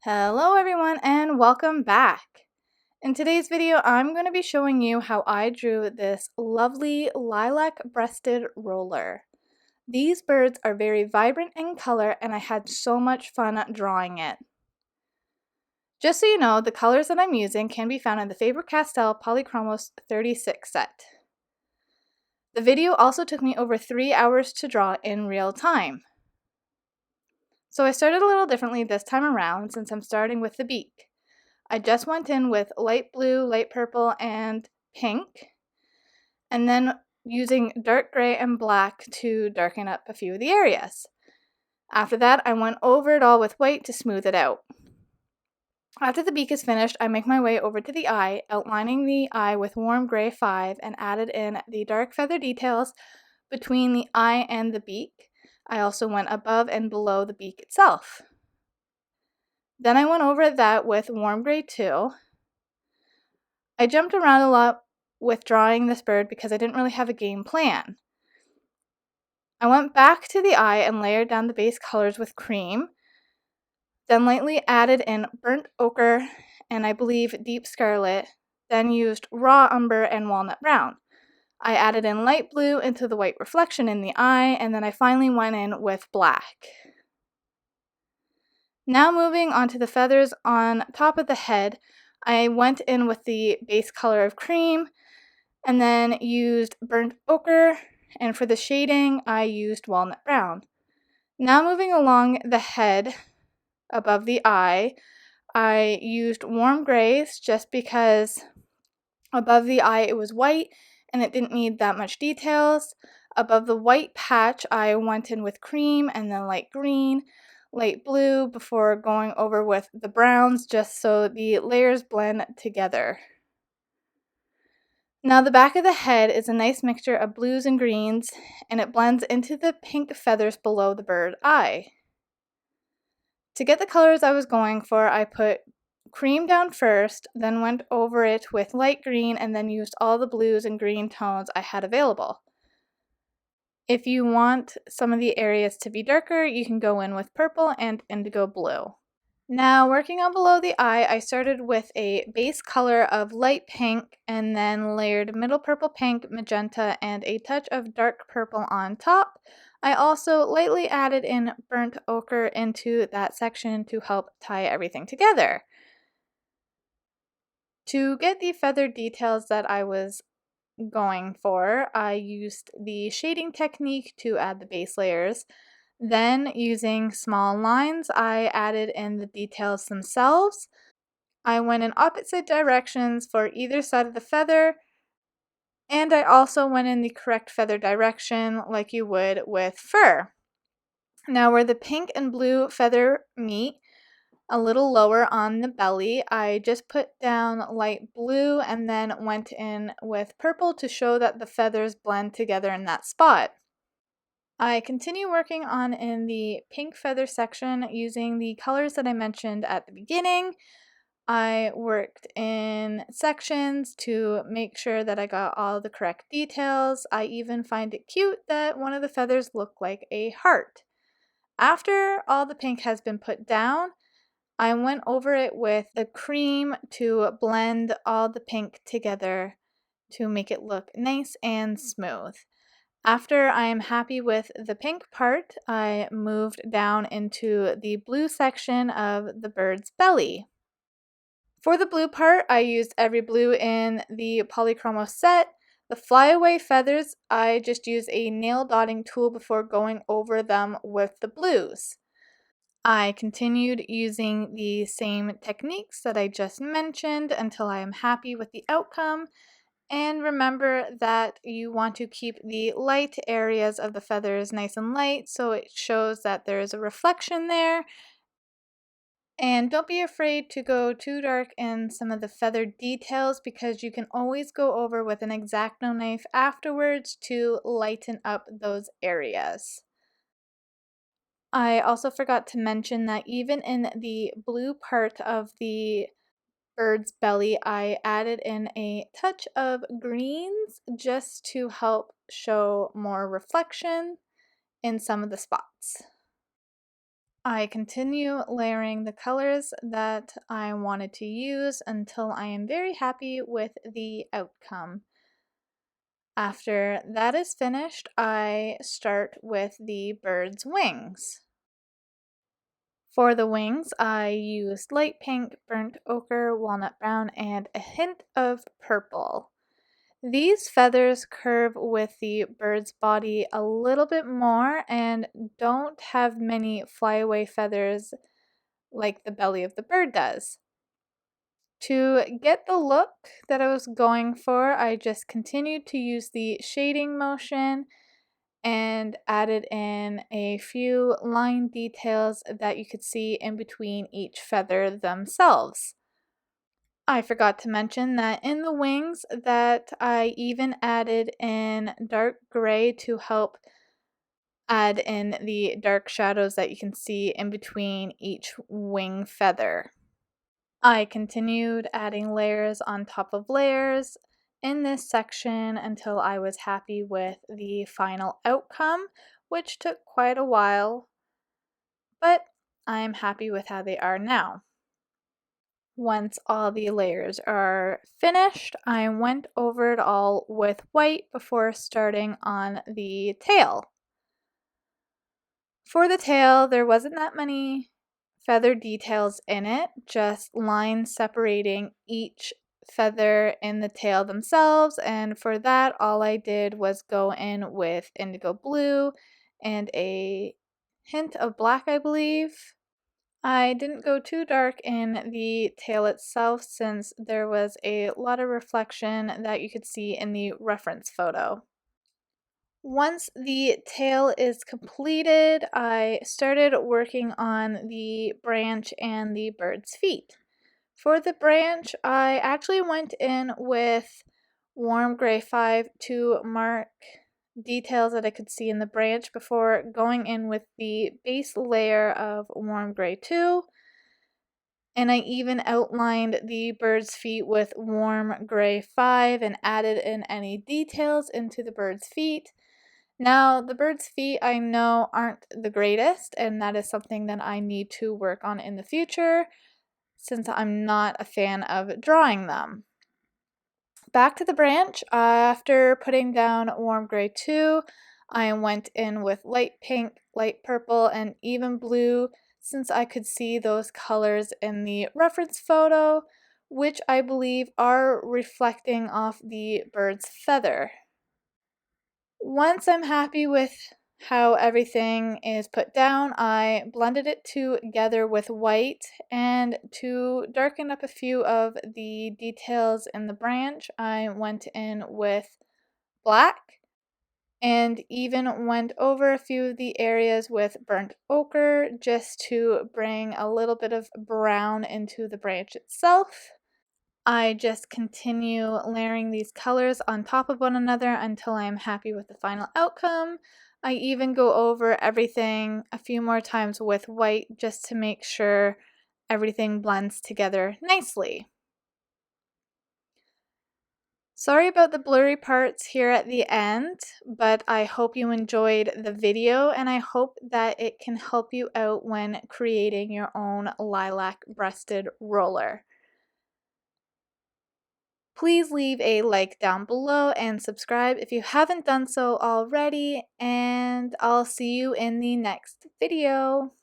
Hello everyone and welcome back. In today's video, I'm going to be showing you how I drew this lovely lilac breasted roller. These birds are very vibrant in color and I had so much fun drawing it. Just so you know, the colors that I'm using can be found in the Faber-Castell Polychromes 36 set. The video also took me over 3 hours to draw in real time. So I started a little differently this time around since I'm starting with the beak. I just went in with light blue, light purple, and pink, and then using dark gray and black to darken up a few of the areas. After that, I went over it all with white to smooth it out. After the beak is finished, I make my way over to the eye, outlining the eye with warm gray 5 and added in the dark feather details between the eye and the beak. I also went above and below the beak itself. Then I went over that with warm gray 2. I jumped around a lot with drawing this bird because I didn't really have a game plan. I went back to the eye and layered down the base colors with cream, then lightly added in burnt ochre and I believe deep scarlet, then used raw umber and walnut brown. I added in light blue into the white reflection in the eye, and then I finally went in with black. Now moving on to the feathers on top of the head, I went in with the base color of cream and then used burnt ochre, and for the shading I used walnut brown. Now moving along the head above the eye, I used warm grays just because above the eye it was white and it didn't need that much details. Above the white patch I went in with cream and then light green, light blue before going over with the browns just so the layers blend together. Now the back of the head is a nice mixture of blues and greens and it blends into the pink feathers below the bird eye. To get the colors I was going for, I put cream down first, then went over it with light green and then used all the blues and green tones I had available. If you want some of the areas to be darker, you can go in with purple and indigo blue. Now working on below the eye, I started with a base color of light pink and then layered middle purple, pink, magenta, and a touch of dark purple on top. I also lightly added in burnt ochre into that section to help tie everything together. To get the feather details that I was going for, I used the shading technique to add the base layers. Then, using small lines, I added in the details themselves. I went in opposite directions for either side of the feather, and I also went in the correct feather direction like you would with fur. Now, where the pink and blue feather meet, a little lower on the belly, I just put down light blue and then went in with purple to show that the feathers blend together in that spot. I continue working on in the pink feather section using the colors that I mentioned at the beginning. I worked in sections to make sure that I got all the correct details. I even find it cute that one of the feathers look like a heart. After all the pink has been put down, I went over it with the cream to blend all the pink together to make it look nice and smooth. After I am happy with the pink part, I moved down into the blue section of the bird's belly. For the blue part, I used every blue in the Polychromos set. The flyaway feathers, I just used a nail dotting tool before going over them with the blues. I continued using the same techniques that I just mentioned until I am happy with the outcome. And remember that you want to keep the light areas of the feathers nice and light so it shows that there is a reflection there. And don't be afraid to go too dark in some of the feather details because you can always go over with an X-Acto knife afterwards to lighten up those areas. I also forgot to mention that even in the blue part of the bird's belly, I added in a touch of greens just to help show more reflection in some of the spots. I continue layering the colors that I wanted to use until I am very happy with the outcome. After that is finished, I start with the bird's wings. For the wings, I used light pink, burnt ochre, walnut brown, and a hint of purple. These feathers curve with the bird's body a little bit more and don't have many flyaway feathers like the belly of the bird does. To get the look that I was going for, I just continued to use the shading motion and added in a few line details that you could see in between each feather themselves. I forgot to mention that in the wings that I even added in dark gray to help add in the dark shadows that you can see in between each wing feather. I continued adding layers on top of layers in this section until I was happy with the final outcome, which took quite a while, but I'm happy with how they are now. Once all the layers are finished, I went over it all with white before starting on the tail. For the tail, there wasn't that many feather details in it, just lines separating each feather in the tail themselves, and for that all I did was go in with indigo blue and a hint of black, I believe. I didn't go too dark in the tail itself since there was a lot of reflection that you could see in the reference photo. Once the tail is completed, I started working on the branch and the bird's feet. For the branch, I actually went in with warm gray 5 to mark details that I could see in the branch before going in with the base layer of warm gray 2. And I even outlined the bird's feet with warm gray 5 and added in any details into the bird's feet. Now, the bird's feet I know aren't the greatest, and that is something that I need to work on in the future since I'm not a fan of drawing them. Back to the branch, after putting down warm gray 2, I went in with light pink, light purple, and even blue since I could see those colors in the reference photo, which I believe are reflecting off the bird's feather. Once I'm happy with how everything is put down, I blended it together with white, and to darken up a few of the details in the branch, I went in with black and even went over a few of the areas with burnt ochre just to bring a little bit of brown into the branch itself. I just continue layering these colors on top of one another until I am happy with the final outcome. I even go over everything a few more times with white just to make sure everything blends together nicely. Sorry about the blurry parts here at the end, but I hope you enjoyed the video and I hope that it can help you out when creating your own lilac breasted roller. Please leave a like down below and subscribe if you haven't done so already, and I'll see you in the next video.